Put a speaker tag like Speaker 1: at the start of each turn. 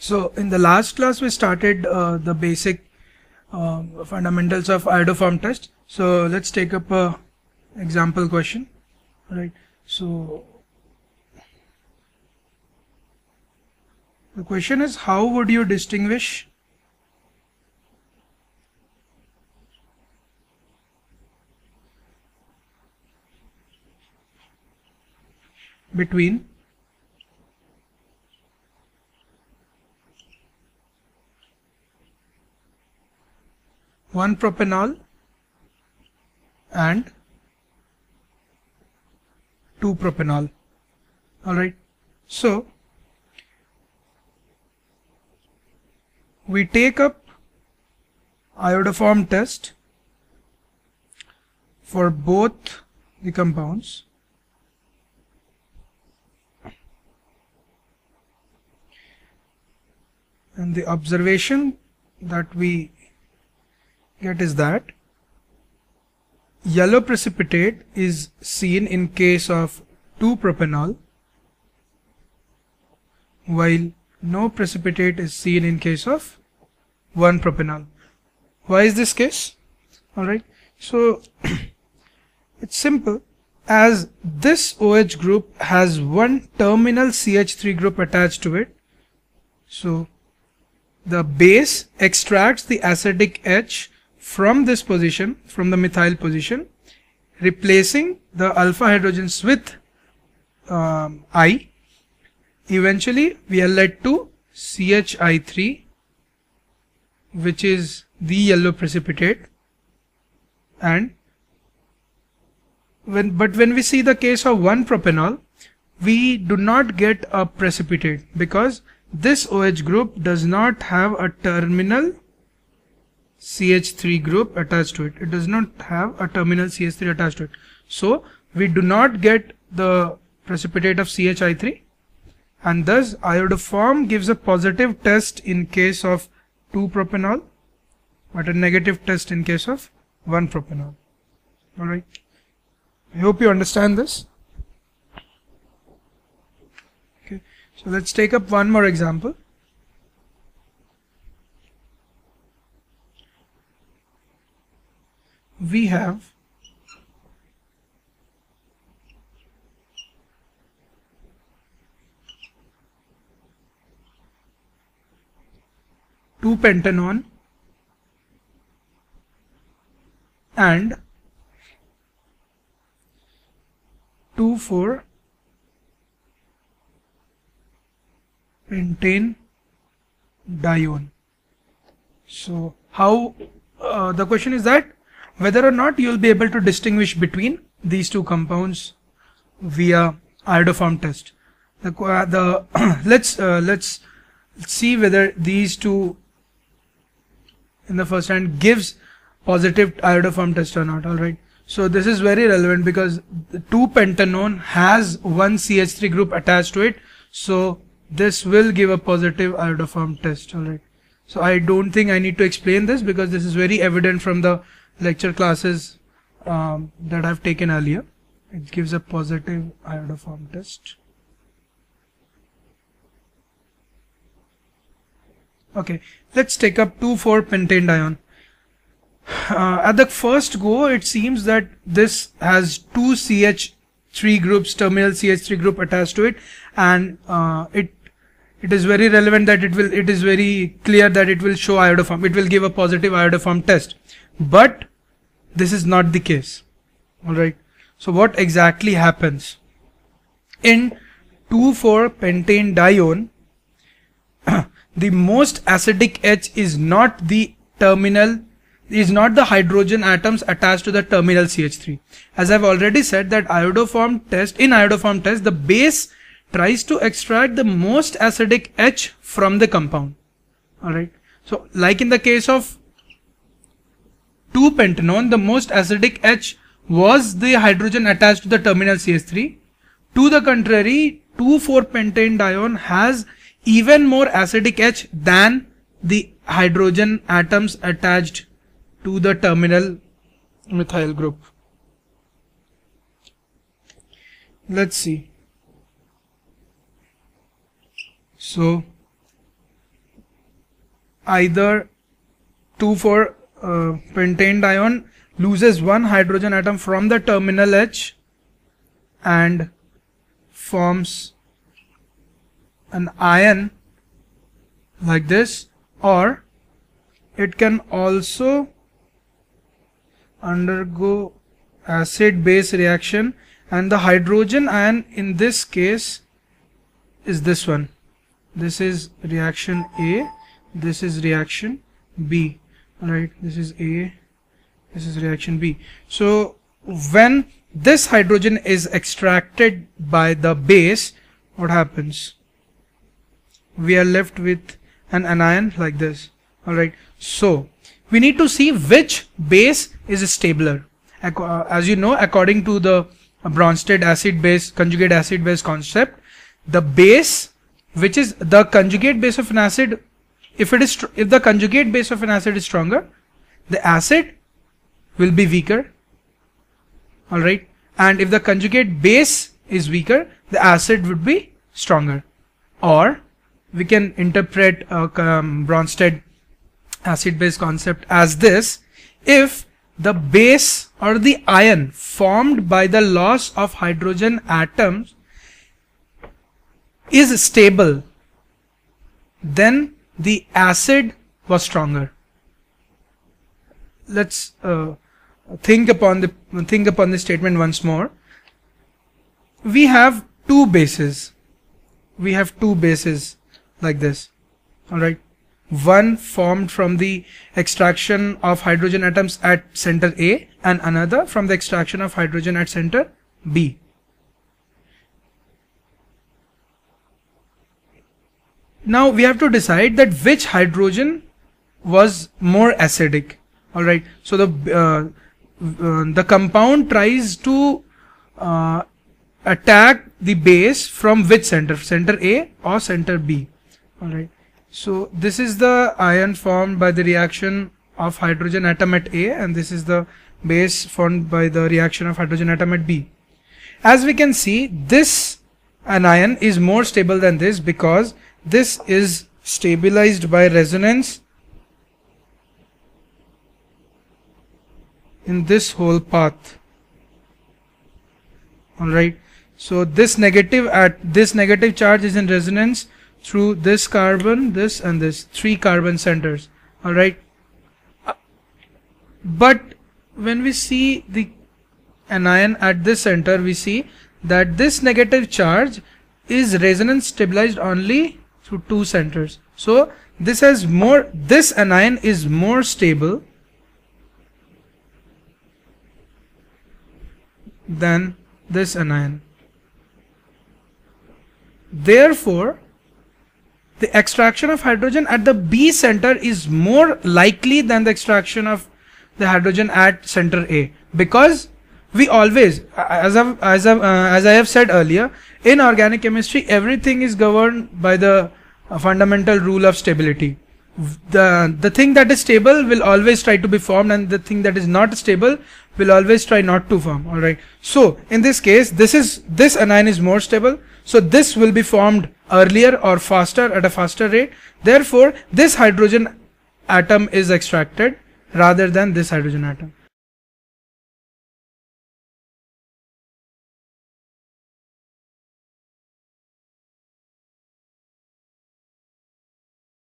Speaker 1: So in the last class we started the basic fundamentals of iodoform test. So let's take up a example question, right? So the question is, how would you distinguish between one propanol and 2 propanol? All right, so we take up iodoform test for both the compounds, and the observation that we get is that yellow precipitate is seen in case of 2 propanol while no precipitate is seen in case of 1 propanol. Why is this case? Alright, so it's simple. As this OH group has one terminal CH3 group attached to it, so the base extracts the acidic H from this position, from the methyl position, replacing the alpha hydrogens with I. Eventually we are led to CHI3, which is the yellow precipitate, and when we see the case of 1 propanol, we do not get a precipitate because this OH group does not have a terminal CH3 group attached to it. It does not have a terminal CH3 attached to it. So we do not get the precipitate of CHI3, and thus iodoform gives a positive test in case of 2 propanol but a negative test in case of 1 propanol. Alright, I hope you understand this. Okay, so let's take up one more example. We have two pentanone and 2,4-pentane dione. So how the question is that whether or not you will be able to distinguish between these two compounds via iodoform test. Let's see whether these two in the first hand gives positive iodoform test or not. Alright, so this is very relevant because the 2-pentanone has one CH3 group attached to it, so this will give a positive iodoform test. Alright, so I don't think I need to explain this because this is very evident from the lecture classes that I've taken earlier. It gives a positive iodoform test. Okay, let's take up 2,4-pentane dione. At the first go, it seems that this has two CH3 groups, terminal CH3 group attached to it, and it is very relevant that it is very clear that it will show iodoform. It will give a positive iodoform test, but this is not the case. Alright, so what exactly happens? In 2,4-pentane dione, the most acidic H is not the hydrogen atoms attached to the terminal CH3. As I've already said that in iodoform test, the base tries to extract the most acidic H from the compound. Alright, so like in the case of 2-pentanone, the most acidic H was the hydrogen attached to the terminal CH3. To the contrary, 2,4-pentane dione has even more acidic H than the hydrogen atoms attached to the terminal methyl group. Let's see. So either 2,4 pentane ion loses one hydrogen atom from the terminal H and forms an ion like this, or it can also undergo acid base reaction, and the hydrogen ion in this case is this one. This is reaction A, this is reaction B. Alright, this is A, this is reaction B. So when this hydrogen is extracted by the base, what happens? We are left with an anion like this. Alright, so we need to see which base is stabler. As you know, according to the Bronsted acid base, conjugate acid base concept, the base which is the conjugate base of an acid, if the conjugate base of an acid is stronger, the acid will be weaker. Alright, and if the conjugate base is weaker, the acid would be stronger. Or we can interpret Bronsted acid base concept as this: if the base or the ion formed by the loss of hydrogen atoms is stable, then the acid was stronger. Let's think upon this statement once more. We have two bases. We have two bases like this. Alright. One formed from the extraction of hydrogen atoms at center A, and another from the extraction of hydrogen at center B. Now we have to decide that which hydrogen was more acidic. Alright, so the compound tries to attack the base from which center? Center A or center B. Alright, so this is the ion formed by the reaction of hydrogen atom at A, and this is the base formed by the reaction of hydrogen atom at B. As we can see, this anion is more stable than this, because this is stabilized by resonance in this whole path. Alright, so this negative charge is in resonance through this carbon, this and this, 3 carbon centers. Alright, but when we see the anion at this center, we see that this negative charge is resonance stabilized only through 2 centers. So this anion is more stable than this anion. Therefore, the extraction of hydrogen at the B center is more likely than the extraction of the hydrogen at center A, because we always, as I have said earlier, in organic chemistry everything is governed by the fundamental rule of stability. The thing that is stable will always try to be formed, and the thing that is not stable will always try not to form. Alright, so in this case, this anion is more stable, so this will be formed earlier or faster, at a faster rate. Therefore this hydrogen atom is extracted rather than this hydrogen atom.